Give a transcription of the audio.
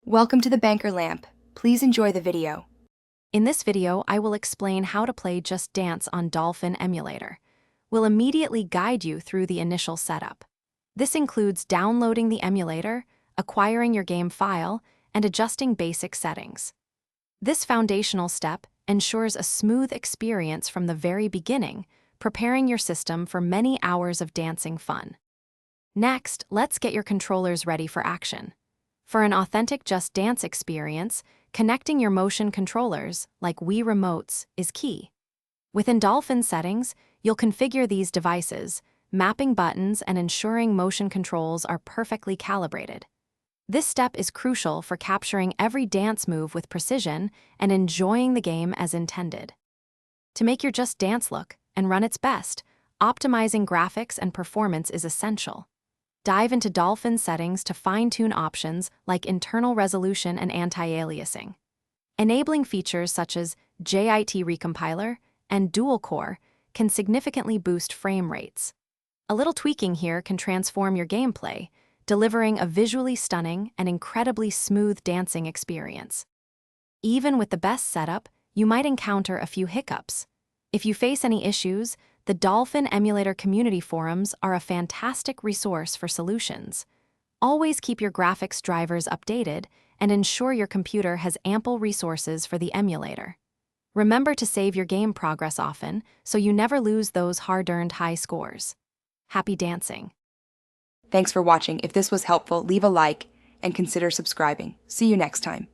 Welcome to the Banker Lamp. Please enjoy the video. In this video, I will explain how to play Just Dance on Dolphin Emulator. We'll immediately guide you through the initial setup. This includes downloading the emulator, acquiring your game file, and adjusting basic settings. This foundational step ensures a smooth experience from the very beginning, preparing your system for many hours of dancing fun. Next, let's get your controllers ready for action. For an authentic Just Dance experience, connecting your motion controllers, like Wii remotes, is key. Within Dolphin settings, you'll configure these devices, mapping buttons and ensuring motion controls are perfectly calibrated. This step is crucial for capturing every dance move with precision and enjoying the game as intended. To make your Just Dance look and run its best, optimizing graphics and performance is essential. Dive into Dolphin settings to fine-tune options like internal resolution and anti-aliasing. Enabling features such as JIT Recompiler and Dual Core can significantly boost frame rates. A little tweaking here can transform your gameplay, delivering a visually stunning and incredibly smooth dancing experience. Even with the best setup, you might encounter a few hiccups. If you face any issues, the Dolphin Emulator community forums are a fantastic resource for solutions. Always keep your graphics drivers updated and ensure your computer has ample resources for the emulator. Remember to save your game progress often so you never lose those hard-earned high scores. Happy dancing! Thanks for watching. If this was helpful, leave a like and consider subscribing. See you next time.